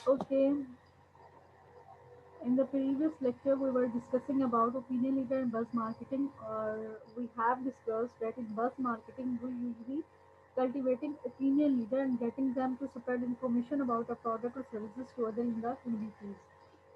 Okay, in the previous lecture, we were discussing about opinion leader and buzz marketing. We have discussed that in buzz marketing, we usually cultivating opinion leader and getting them to spread information about a product or services to other in the communities.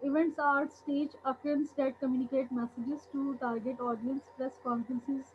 Events are stage appearances that communicate messages to target audience, press conferences,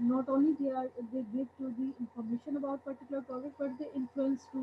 not only they give to the information about particular product but they influence to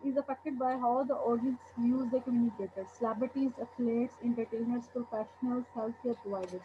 is affected by how the audience views the communicators, celebrities, athletes, entertainers, professionals, healthcare providers.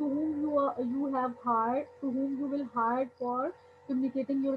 whom you have hired, to whom you will hire for communicating your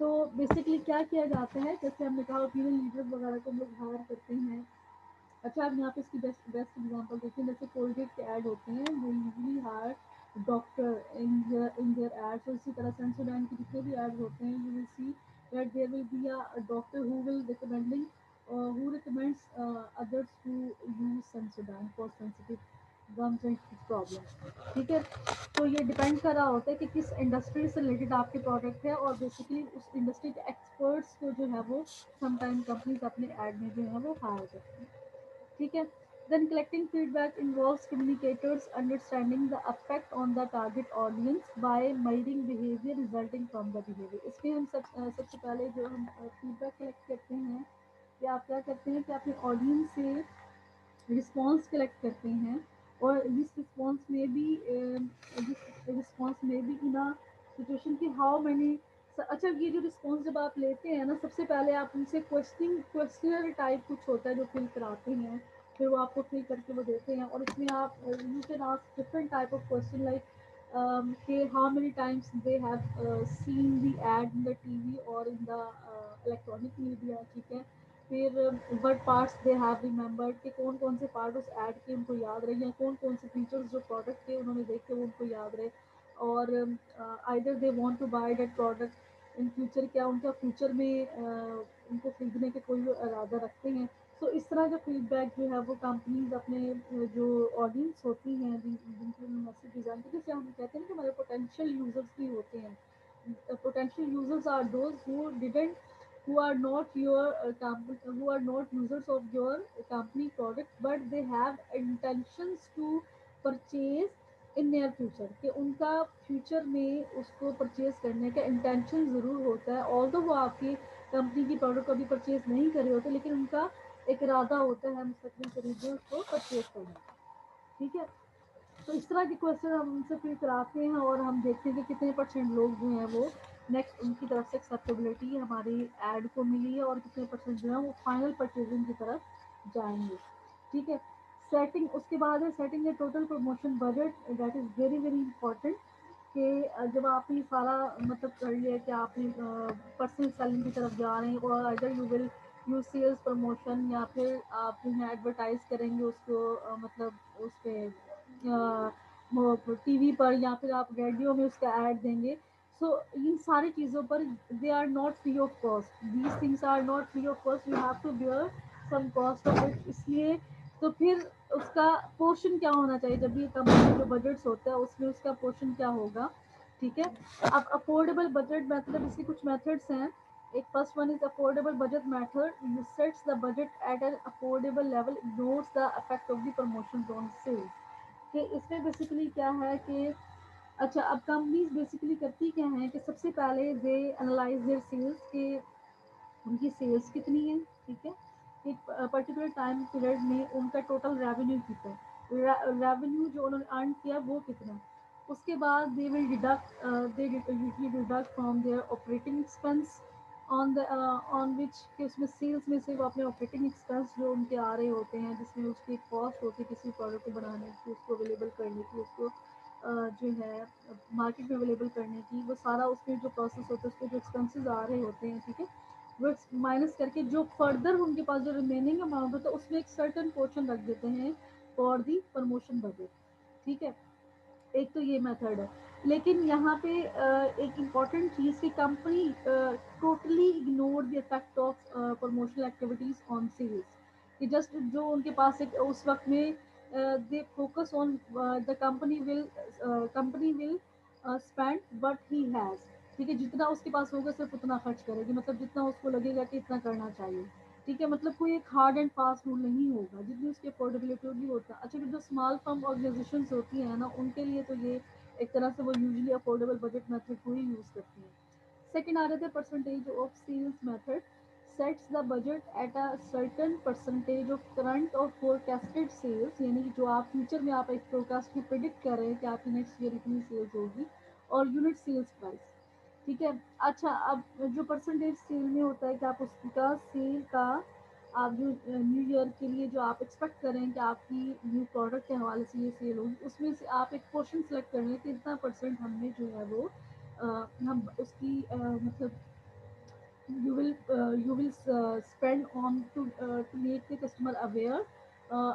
تو basically کیا کیا جاتا ہے، جیسے ہم نے کہا opinion leader وغیرہ کو ہم لوگ ہائر کرتے ہیں. اچھا اب یہاں پہ اس کی بیسٹ بیسٹ ایگزامپل دیکھیں، جیسے کولگیٹ کے ایڈ ہوتے ہیں، وہ usually higher doctor in their ad. تو اسی طرح سینسوڈائن کے جتنے بھی ایڈ ہوتے ہیں، you will see that there will be a doctor who will recommending who recommends others to use Sensodyne for sensitive gums and teeth problems. ٹھیک ہے. تو یہ ڈپینڈ کر رہا ہوتا ہے کہ کس انڈسٹری سے ریلیٹڈ آپ کے پروڈکٹ ہے، اور بیسکلی اس انڈسٹری کے ایکسپرٹس کو جو ہے وہ سم ٹائم کمپنیز اپنے ایڈ میں جو ہے وہ ہائر کرتی ہیں. ٹھیک ہے. Then collecting feedback involves communicators understanding the effect on the target audience by measuring behaviour resulting from the behaviour. اس میں ہم سب سے پہلے جو ہم فیڈ بیک کلیکٹ کرتے ہیں، کہ آپ کیا کرتے ہیں کہ اپنے آڈینس سے رسپانس کلیکٹ کرتے ہیں، اور جس رسپانس میں بھی ان سچویشن کی ہاؤ مینی. اچھا یہ جو رسپانس جب آپ لیتے ہیں نا، سب سے پہلے آپ ان سے کوشچنر ٹائپ کچھ ہوتا ہے جو فل کراتے ہیں، پھر وہ آپ کو فل کر کے وہ دیتے ہیں، اور اس میں آپ you can ask different type of question like کہ how many times they have seen the ad in the TV اور ان دا الیکٹرانک میڈیا. ٹھیک ہے. پھر what parts they have remembered, کہ کون کون سے پارٹ اس ایڈ کے ان کو یاد رہے، یا کون کون سے فیچرز جو پروڈکٹ کے انہوں نے دیکھے وہ ان کو یاد رہے. اور either they want to buy that product in future, کیا ان کا فیوچر میں ان کو خریدنے کے کوئی ارادہ رکھتے ہیں. تو اس طرح کا فیڈ بیک جو ہے وہ کمپنیز اپنے جو آڈینس ہوتی ہیں جن کے میسج ڈیزائن کی، جیسے ہم کہتے ہیں کہ ہمارے پوٹینشیل یوزرس بھی ہوتے ہیں. Potential users are those who are not who are not users of your company product, but they have intentions to purchase in near future. کہ ان کا فیوچر میں اس کو پرچیز کرنے کا انٹینشن ضرور ہوتا ہے، although وہ آپ کی کمپنی کی پروڈکٹ کو ابھی پرچیز نہیں کر رہے ہوتے، لیکن ان کا ایک ارادہ ہوتا ہے مستقبل قریب میں اس کو پرچیز کرنے کا. ٹھیک ہے. تو اس طرح کے کوشچن ہم ان سے پھر کراتے ہیں، اور ہم دیکھتے ہیں کہ کتنے پرسینٹ لوگ جو ہیں وہ نیکسٹ ان کی طرف سے ایکسیپٹیبلٹی ہماری ایڈ کو ملی ہے، اور کتنے پرسینٹ جو ہے وہ فائنل پرچیزنگ کی طرف جائیں گے. ٹھیک ہے. سیٹنگ اس کے بعد ہے setting a total promotion budget. That is very very important. کہ جب آپ نے سارا مطلب کر لیا کہ آپ نے پرسنل سیلنگ کی طرف جا رہے ہیں، اور other you will use sales promotion, یا پھر آپ جو ہے ایڈورٹائز کریں گے اس کو مطلب اس پہ ٹی وی پر، یا پھر آپ ریڈیو میں اس کا ایڈ دیں گے. سو ان ساری چیزوں پر they are not free of cost. These things are not free of cost. You have to bear some cost of it. اس لیے تو پھر اس کا پورشن کیا ہونا چاہیے، جب یہ کمپنی جو بجٹس ہوتا ہے اس میں اس کا پورشن کیا ہوگا. ٹھیک ہے. اب افورڈیبل بجٹ میتھڈ، اس کے کچھ میتھڈس ہیں. ایک first one is affordable budget method. You sets the budget at an affordable level, ignores the effect of the promotion on sale. کہ اس میں بیسیکلی کیا ہے کہ اچھا اب کمپنیز بیسیکلی کرتی کیا ہیں کہ سب سے پہلے دے انالائز دیئر سیلس، کہ ان کی سیلس کتنی ہے. ٹھیک ہے. ایک پرٹیکولر ٹائم پیریڈ میں ان کا ٹوٹل ریونیو کتنا ہے، ریونیو جو انہوں نے ارن کیا وہ کتنا ہے. اس کے بعد they will deduct they usually deduct from their operating expense on the on which, کہ اس میں سیلس میں سے وہ اپنے آپریٹنگ ایکسپینس جو ان کے آ رہے ہوتے ہیں، جس میں اس کی کاسٹ ہوتی ہے کسی پروڈکٹ کو بنانے کی، اس کو اویلیبل کرنے کی، اس کو جو ہے مارکیٹ میں اویلیبل کرنے کی، وہ سارا اس میں جو پروسیس ہوتا ہے اس کے جو ایکسپینسز آ رہے ہوتے ہیں. ٹھیک ہے. وہ مائنس کر کے جو فردر ان کے پاس جو ریمیننگ اماؤنٹ ہوتا ہے اس میں ایک سرٹن پورشن رکھ دیتے ہیں فار دی پروموشن بجٹ. ٹھیک ہے. ایک تو یہ میتھڈ ہے. لیکن یہاں پہ ایک امپورٹنٹ چیز کہ company totally ignore the effect of promotional activities on sales. کہ جسٹ جو ان کے پاس ایک اس وقت میں they focus on the company will spend but he has. ٹھیک ہے. جتنا اس کے پاس ہوگا صرف اتنا خرچ کرے گی، مطلب جتنا اس کو لگے گا کہ اتنا کرنا چاہیے. ٹھیک ہے. مطلب کوئی ایک ہارڈ اینڈ فاسٹ رول نہیں ہوگا، جتنی اس کی افورڈیبلٹی ہوگی ہوتا. اچھا جو اسمال فرم آرگنائزیشنز ہوتی ہیں نا، ان کے لیے تو یہ ایک طرح سے وہ یوزلی افورڈیبل بجٹ میتھڈ کو ہی یوز کرتی ہیں. سیکنڈ آ رہے تھے percentage of sales method. Sets the budget at a certain percentage of current or forecasted sales. یعنی کہ جو آپ فیوچر میں آپ ایک فورکاسٹ کی پریڈکٹ کر رہے ہیں کہ آپ کی نیکسٹ ایئر اتنی سیلس ہوگی، اور یونٹ سیلس پرائس. ٹھیک ہے. اچھا اب جو پرسنٹیج سیل میں ہوتا ہے کہ آپ اس کا سیل کا آپ جو نیو ایئر کے لیے جو آپ ایکسپیکٹ کریں کہ آپ کی نیو پروڈکٹ کے حوالے سے یہ سیل ہوگی، اس میں سے آپ ایک پورشن سلیکٹ کر لیں کہ اتنا پرسینٹ ہم نے جو ہے وہ ہم اس کی مطلب you will spend on to make the customer aware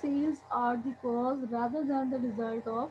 sales are the cause rather than the result of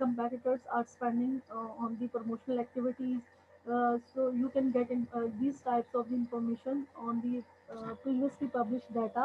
competitors are spending on the promotional activities. So you can get these types of information on the previously published data,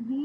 we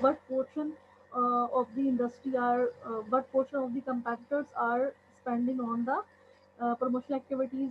what portion of the industry are what portion of the competitors are spending on the promotional activities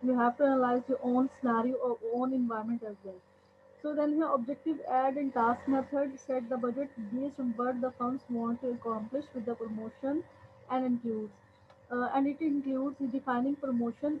You have to analyze your own scenario or own environment as well. So then here objective add and task method set the budget based on what the firms want to accomplish with the promotion and it includes defining promotion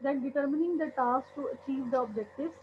Then determining the task to achieve the objectives,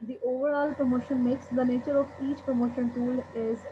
the overall promotion mix. The nature of each promotion tool is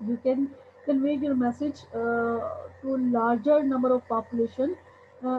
you can convey your message to larger number of population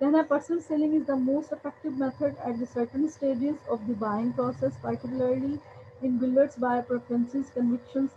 Then a personal selling is the most effective method at the certain stages of the buying process, particularly in builders buyer preferences, convictions,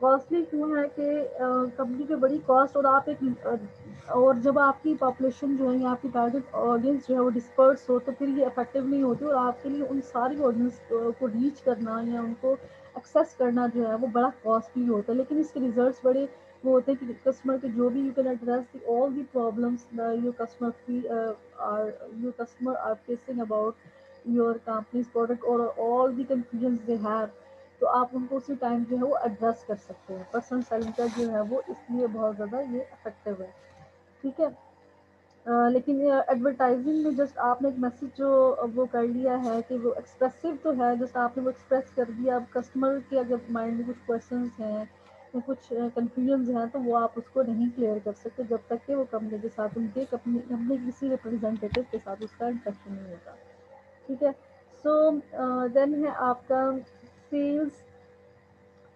costly کیوں ہے کہ company پہ بڑی cost, اور آپ ایک اور جب آپ کی پاپولیشن جو ہے یا آپ کی ٹارگیٹ آڈینس جو ہے وہ ڈسپرس ہو تو پھر یہ افیکٹو نہیں ہوتی، اور آپ کے لیے ان ساری آڈینس کو ریچ کرنا یا ان کو ایکسیس کرنا جو ہے وہ بڑا کاسٹلی ہوتا ہے، لیکن اس کے ریزلٹس بڑے وہ ہوتے ہیں کہ کسٹمر کے جو بھی you can address all the problems your customer are facing about your company's product or all the confusions they have, تو آپ ان کو اسی ٹائم جو ہے وہ ایڈریس کر سکتے ہیں۔ پرسنل سیلنگ کا جو ہے وہ اس لیے بہت زیادہ یہ افیکٹو ہے، ٹھیک ہے۔ لیکن ایڈورٹائزنگ میں جسٹ آپ نے ایک میسج جو وہ کر لیا ہے کہ وہ ایکسپریسو تو ہے، جسٹ آپ نے وہ ایکسپریس کر دیا، اب کسٹمر کے اگر مائنڈ میں کچھ کوشچنس ہیں یا کچھ کنفیوژنز ہیں تو وہ آپ اس کو نہیں کلیئر کر سکتے جب تک کہ وہ کمپنی کے ساتھ ان کے کمپنی کسی ریپرزینٹیو کے ساتھ اس کا انٹریکشن نہیں ہوتا، ٹھیک ہے۔ سو دین ہے آپ کا سیلز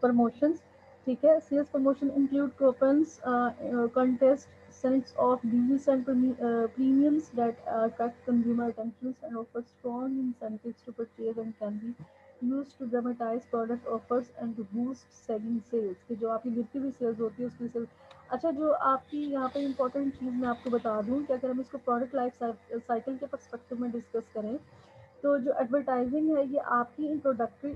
پروموشنز، ٹھیک ہے۔ Sales promotion include coupons contest sets of deals and premiums that attract consumer attention and offer strong incentives to purchase and can be used to dramatize product offers and to boost selling sales کہ جو آپ کی جتنی بھی sales ہوتی ہے اس کی sales. اچھا جو آپ کی یہاں پہ امپورٹنٹ چیز میں آپ کو بتا دوں کہ اگر ہم اس کو پروڈکٹ لائف سائیکل کے پرسپیکٹو میں ڈسکس کریں تو جو ایڈورٹائزنگ ہے یہ آپ کی انٹروڈکٹری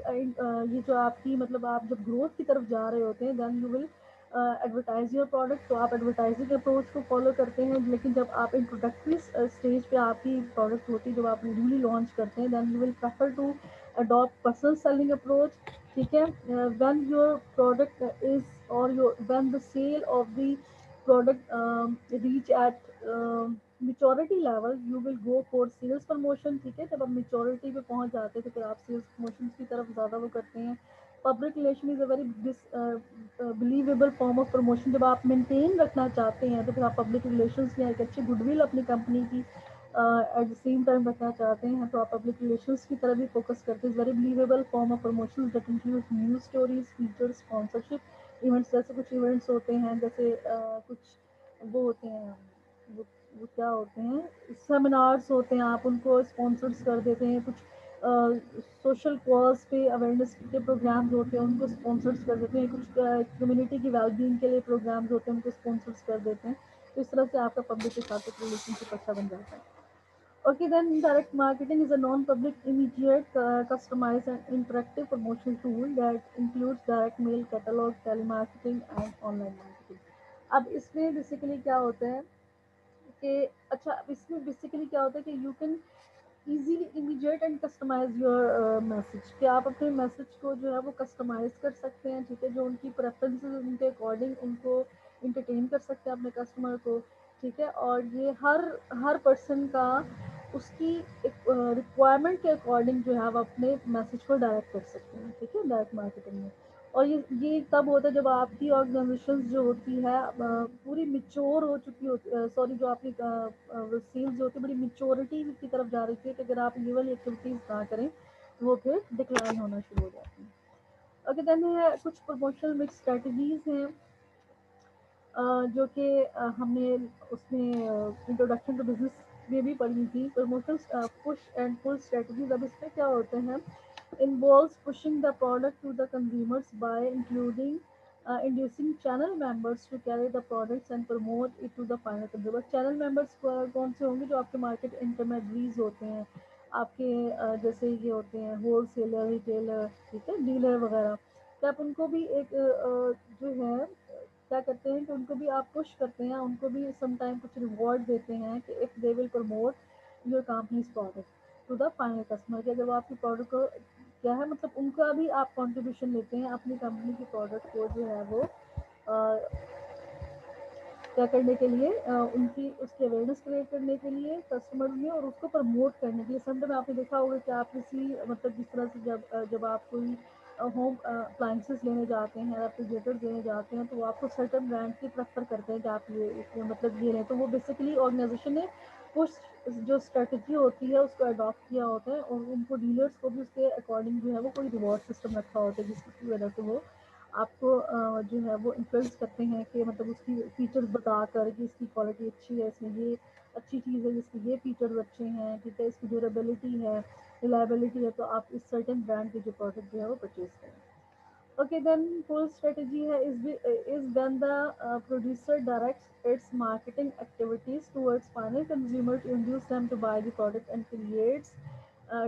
یہ جو آپ کی مطلب آپ جب گروتھ کی طرف جا رہے ہوتے ہیں then you will advertise your product, تو آپ ایڈورٹائزنگ اپروچ کو فالو کرتے ہیں، لیکن جب آپ انٹروڈکٹری اسٹیج پہ آپ کی پروڈکٹ ہوتی ہے، جب آپ نیولی لانچ کرتے ہیں then you will prefer to adapt personal selling approach, ٹھیک ہے۔ When your product is or when the sale of the product reach at maturity level you will go for sales promotion, ٹھیک ہے۔ جب آپ maturity پہ پہنچ جاتے ہیں تو پھر آپ سیلس پروموشن کی طرف زیادہ وہ کرتے ہیں۔ Public relation is a very believable form of promotion, جب آپ مینٹین رکھنا چاہتے ہیں تو پھر آپ پبلک ریلیشنس یا ایک اچھی گڈ ول اپنی کمپنی کی ایٹ دا سیم ٹائم رکھنا چاہتے ہیں تو آپ پبلک ریلیشنس کی طرف بھی فوکس کرتے ہیں۔ Very believable form of promotion that include news stories feature sponsorship events, جیسے کچھ ایونٹس ہوتے ہیں جیسے کچھ وہ ہوتے ہیں وہ کیا ہوتے ہیں سیمینارس ہوتے ہیں، آپ ان کو اسپانسرس کر دیتے ہیں، کچھ سوشل کاز پہ اویئرنیس کے پروگرامز ہوتے ہیں ان کو اسپانسرس کر دیتے ہیں، کچھ کمیونٹی کی ویل بینگ کے لیے پروگرامز ہوتے ہیں ان کو اسپانسرس کر دیتے ہیں، تو اس طرح سے آپ کا پبلک کے ساتھ ایک ریلیشن شپ اچھا بن جاتا ہے۔ Okay then direct marketing is a non public immediate customize and interactive promotion tool that includes direct mail catalogue telemarketing and online marketing. اب اس میں بیسیکلی کیا ہوتا ہے کہ اچھا اس میں بیسیکلی کیا ہوتا ہے کہ you can easily immediate and customise your message, کہ آپ اپنے میسج کو جو ہے وہ کسٹمائز کر سکتے ہیں، ٹھیک ہے، جو ان کی پریفرنسز ان کے اکارڈنگ ان کو انٹرٹین کر سکتے ہیں اپنے کسٹمر کو، ٹھیک ہے۔ اور یہ ہر پرسن کا اس کی ریکوائرمنٹ کے اکارڈنگ جو ہے وہ اپنے میسج کو ڈائریکٹ کر سکتے ہیں، ٹھیک ہے، ڈائریکٹ مارکیٹنگ میں۔ اور یہ تب ہوتا ہے جب آپ کی آرگنائزیشن جو ہوتی ہے پوری میچور ہو چکی ہوتی ہے، سوری جو آپ کی سیلز جو ہوتی ہے بڑی میچورٹی کی طرف جا رہی ہے کہ اگر آپ یہ والی ایکٹیویٹیز نہ کریں تو وہ پھر ڈکلائن ہونا شروع ہو جاتی ہیں۔ اگر دین ہے کچھ پروموشنل مکس اسٹریٹجیز ہیں جو کہ ہم نے اس میں انٹروڈکشن ٹو بزنس میں بھی پڑھی تھی۔ Promotion push and pull strategies, اب اس میں کیا ہوتے ہیں involves pushing the product to the consumers by inducing channel members to carry the products and promote it to the final consumer۔ channel members کون سے ہوں گے؟ جو آپ کے مارکیٹ انٹرمیڈیز ہوتے ہیں، آپ کے جیسے یہ ہوتے ہیں ہول سیلر ریٹیلر، ٹھیک ہے، ڈیلر وغیرہ، کہ آپ ان کو بھی ایک جو ہے کیا کرتے ہیں کہ ان کو بھی آپ پش کرتے ہیں، ان کو بھی سم ٹائم کچھ ریوارڈ دیتے ہیں کہ if they will promote your company's product to the final customer, کہ اگر وہ آپ کی پروڈکٹ کو کیا ہے مطلب ان کا بھی آپ کنٹریبیوشن لیتے ہیں اپنی کمپنی کی پروڈکٹ کو جو ہے وہ کیا کرنے کے لیے ان کی اس کی اویئرنیس کریٹ کرنے کے لیے کسٹمر میں، اور اس کو پروموٹ کرنے کے لیے۔ سم ٹائم آپ نے دیکھا ہوگا کہ آپ کسی مطلب جس طرح سے جب آپ کوئی ہوم اپلائنسز لینے جاتے ہیں، ریفریجریٹر لینے جاتے ہیں تو وہ آپ کو سرٹن برانڈ کی پریفر کرتے ہیں کہ آپ یہ مطلب یہ لیں، تو وہ بیسیکلی آرگنائزیشن نے کچھ جو اسٹریٹجی ہوتی ہے اس کو اڈاپٹ کیا ہوتا ہے، اور ان کو ڈیلرس کو بھی اس کے اکارڈنگ جو ہے وہ کوئی ریوارڈ سسٹم رکھا ہوتا ہے جس کی وجہ سے وہ آپ کو جو ہے وہ انفلوئنس کرتے ہیں کہ مطلب اس کی فیچرز بتا کر کہ اس کی کوالٹی اچھی ہے، اس میں یہ اچھی چیز ہے، جس کے یہ فیچرز اچھے ہیں، ٹھیک ہے، اس کی ڈیوریبلٹی ہے، ریلائبلٹی ہے، تو آپ اس سرٹن برانڈ کے جو پروڈکٹ جو ہے وہ پرچیز کریں۔ Okay, then pull strategy is when the producer directs its marketing activities towards final consumer to induce them to buy the product and creates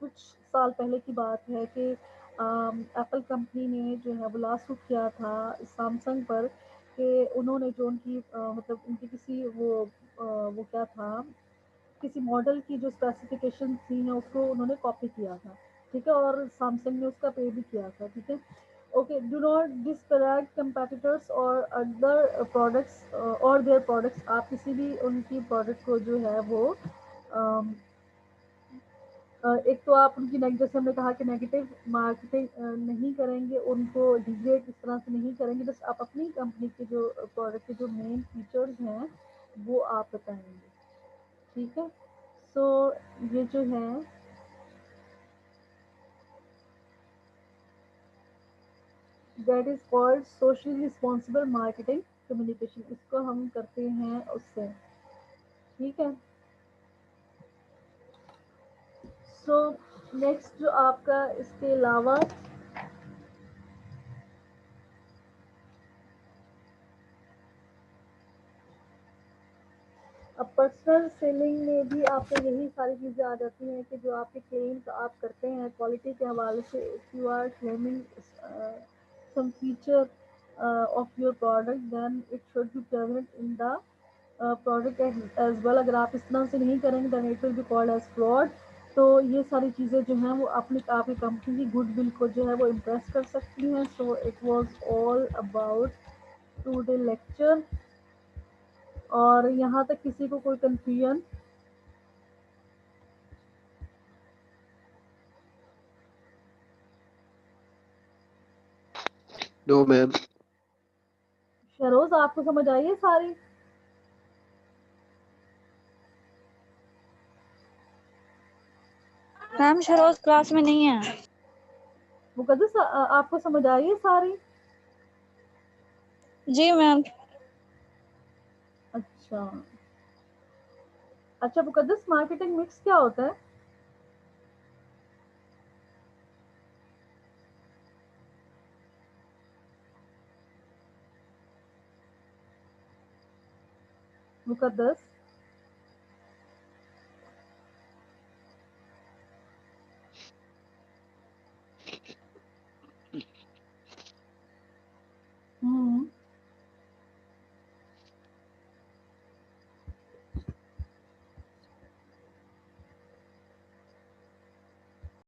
کچھ سال پہلے کی بات ہے کہ ایپل کمپنی نے جو ہے وہ لاسٹ کیا تھا سیمسنگ پر کہ انہوں نے جو ان کی مطلب ان کی کسی وہ کیا تھا کسی ماڈل کی جو اسپیسیفکیشن تھی ہیں اس کو انہوں نے کاپی کیا تھا، ٹھیک ہے، اور سیمسنگ نے اس کا پے بھی کیا تھا، ٹھیک ہے. اوکے، ڈو ناٹ ڈسپریگ کمپیٹیٹرس اور ادر پروڈکٹس اور دیئر پروڈکٹس. آپ کسی بھی ان کی پروڈکٹ کو جو ہے وہ ایک تو آپ ان کی جیسے ہم نے کہا کہ نیگیٹو مارکیٹنگ نہیں کریں گے، ان کو ڈیگریڈ اس طرح سے نہیں کریں گے، بس آپ اپنی کمپنی کے جو پروڈکٹ کے جو مین فیچرز ہیں وہ آپ بتائیں گے، ٹھیک ہے. سو یہ جو ہے that is called socially responsible marketing communication, اس کو ہم کرتے ہیں اس سے، ٹھیک ہے. سو نیکسٹ جو آپ کا اس کے علاوہ اب پرسنل سیلنگ میں بھی آپ کو یہی ساری چیزیں آ جاتی ہیں کہ جو آپ کے کلیمس آپ کرتے ہیں کوالٹی کے حوالے سے. If you are claiming some feature of your product then it should be present in the product as well. اگر آپ اس طرح سے نہیں کریں گے then it will be called as fraud. تو یہ ساری چیزیں جو ہیں وہ اپنی آپ کی کمپنی کی گڈ ول کو جو ہے وہ امپریس کر سکتی ہیں. So it was all about today lecture. اور یہاں تک کسی کو کوئی کنفیوژن؟ نو میم. شہروز آپ کو سمجھ آئی ہے ساری؟ میم شروز کلاس میں نہیں ہے. مقدس آپ کو سمجھ آئی ہے ساری؟ جی میم. اچھا اچھا مقدس، مارکیٹنگ مکس کیا ہوتا ہے؟ مقدس